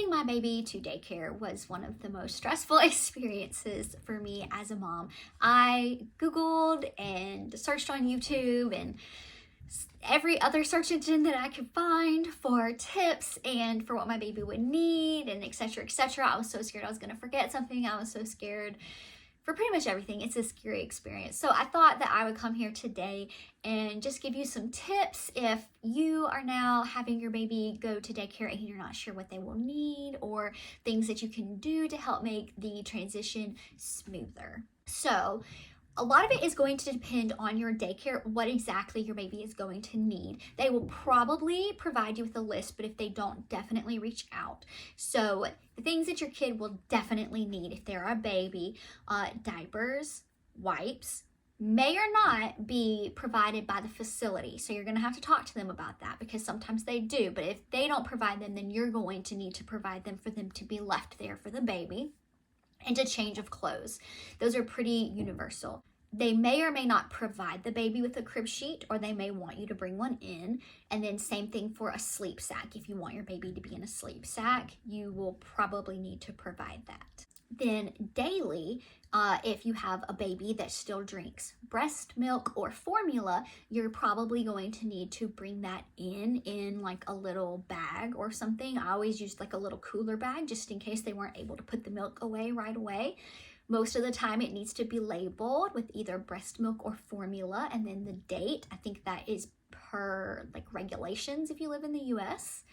taking my baby to daycare was one of the most stressful experiences for me as a mom. I Googled and searched on YouTube and every other search engine that I could find for tips and for what my baby would need and etc, etc. I was so scared I was going to forget something. I was so scared for pretty much everything. It's a scary experience. So I thought that I would come here today and just give you some tips if you are now having your baby go to daycare and you're not sure what they will need, or things that you can do to help make the transition smoother. So a lot of it is going to depend on your daycare, what exactly your baby is going to need. They will probably provide you with a list, but if they don't, definitely reach out. So the things that your kid will definitely need if they're a baby, diapers, wipes, may or not be provided by the facility. So you're going to have to talk to them about that, because sometimes they do. But if they don't provide them, then you're going to need to provide them for them to be left there for the baby. And a change of clothes. Those are pretty universal. They may or may not provide the baby with a crib sheet, or they may want you to bring one in. And then same thing for a sleep sack. If you want your baby to be in a sleep sack, you will probably need to provide that. Then daily, if you have a baby that still drinks breast milk or formula, you're probably going to need to bring that in like a little bag or something. I always used like a little cooler bag just in case they weren't able to put the milk away right away. Most of the time it needs to be labeled with either breast milk or formula, and then the date. I think that is per like regulations if you live in the US.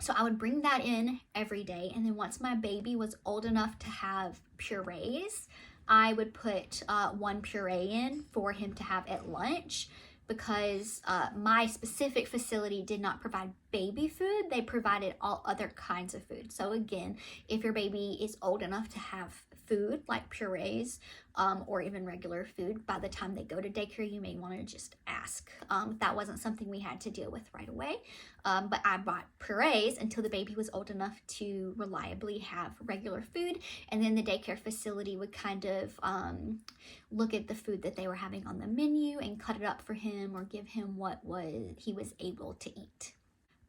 So I would bring that in every day. And then once my baby was old enough to have purees, I would put one puree in for him to have at lunch, because my specific facility did not provide baby food. They provided all other kinds of food. So again, if your baby is old enough to have food like purees or even regular food, by the time they go to daycare, you may want to just ask. That wasn't something we had to deal with right away, but I bought purees until the baby was old enough to reliably have regular food, and then the daycare facility would kind of look at the food that they were having on the menu and cut it up for him or give him what he was able to eat.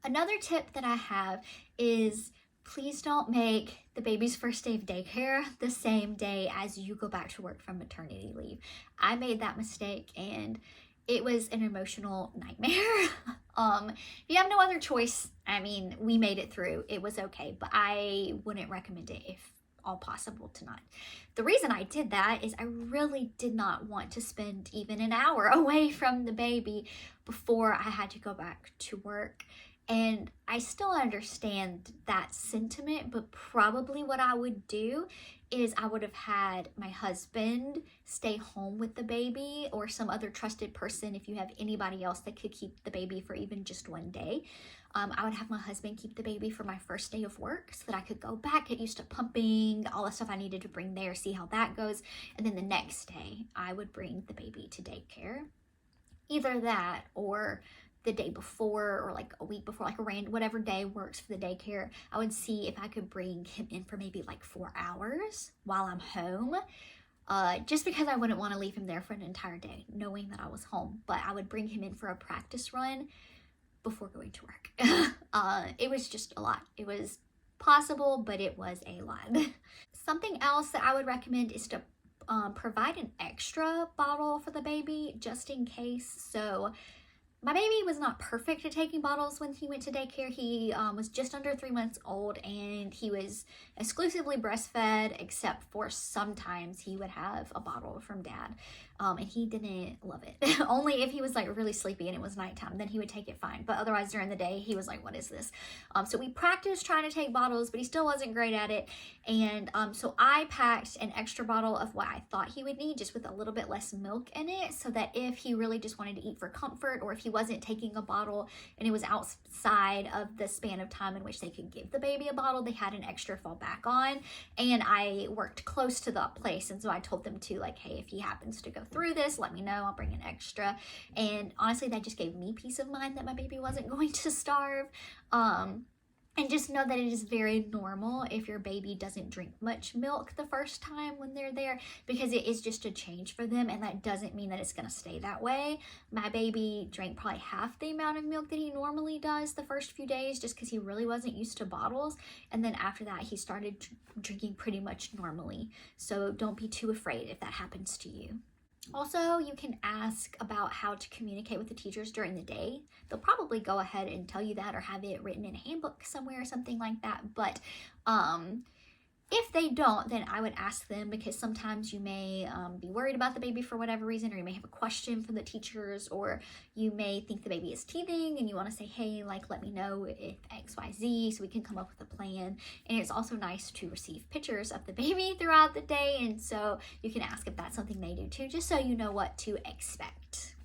Another tip that I have is, please don't make the baby's first day of daycare the same day as you go back to work from maternity leave. I made that mistake and it was an emotional nightmare. If you have no other choice, I mean, we made it through. It was okay, but I wouldn't recommend it if all possible to not. The reason I did that is I really did not want to spend even an hour away from the baby before I had to go back to work. And I still understand that sentiment, but probably what I would do is I would have had my husband stay home with the baby, or some other trusted person. If you have anybody else that could keep the baby for even just one day, I would have my husband keep the baby for my first day of work so that I could go back, get used to pumping, all the stuff I needed to bring there, see how that goes. And then the next day I would bring the baby to daycare. Either that, or the day before, or like a week before, like whatever day works for the daycare, I would see if I could bring him in for maybe like 4 hours while I'm home, just because I wouldn't want to leave him there for an entire day knowing that I was home. But I would bring him in for a practice run before going to work. It was just a lot. It was possible, but it was a lot. Something else that I would recommend is to provide an extra bottle for the baby just in case. So my baby was not perfect at taking bottles when he went to daycare. He was just under 3 months old, and he was exclusively breastfed, except for sometimes he would have a bottle from dad. And he didn't love it. Only if he was like really sleepy and it was nighttime, then he would take it fine. But otherwise during the day, he was like, what is this? So we practiced trying to take bottles, but he still wasn't great at it. And so I packed an extra bottle of what I thought he would need, just with a little bit less milk in it, so that if he really just wanted to eat for comfort, or if he wasn't taking a bottle and it was outside of the span of time in which they could give the baby a bottle, they had an extra fall back on. And I worked close to that place, and so I told them to, like, hey, if he happens to go through this, let me know, I'll bring an extra. And honestly, that just gave me peace of mind that my baby wasn't going to starve. And just know that it is very normal if your baby doesn't drink much milk the first time when they're there, because it is just a change for them, and that doesn't mean that it's going to stay that way. My baby drank probably half the amount of milk that he normally does the first few days, just because he really wasn't used to bottles. And then after that, he started drinking pretty much normally. So don't be too afraid if that happens to you. Also, you can ask about how to communicate with the teachers during the day. They'll probably go ahead and tell you that, or have it written in a handbook somewhere or something like that. But if they don't, then I would ask them, because sometimes you may be worried about the baby for whatever reason, or you may have a question from the teachers, or you may think the baby is teething and you want to say, hey, like, let me know if XYZ, so we can come up with a plan. And it's also nice to receive pictures of the baby throughout the day, and so you can ask if that's something they do too, just so you know what to expect.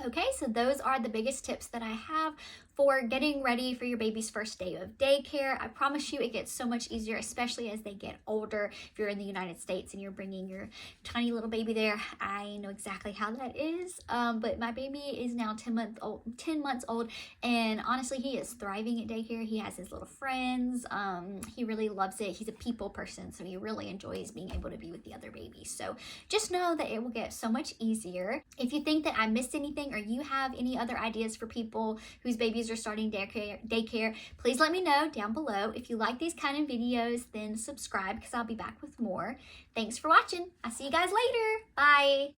Okay, so those are the biggest tips that I have for getting ready for your baby's first day of daycare. I promise you it gets so much easier, especially as they get older. If you're in the United States and you're bringing your tiny little baby there, I know exactly how that is. But my baby is now 10 months old, and honestly, he is thriving at daycare. He has his little friends. He really loves it. He's a people person, so he really enjoys being able to be with the other babies. So just know that it will get so much easier. If you think that I missed anything, or you have any other ideas for people whose babies are starting daycare, please let me know down below. If you like these kind of videos, then subscribe, because I'll be back with more. Thanks for watching. I'll see you guys later. Bye.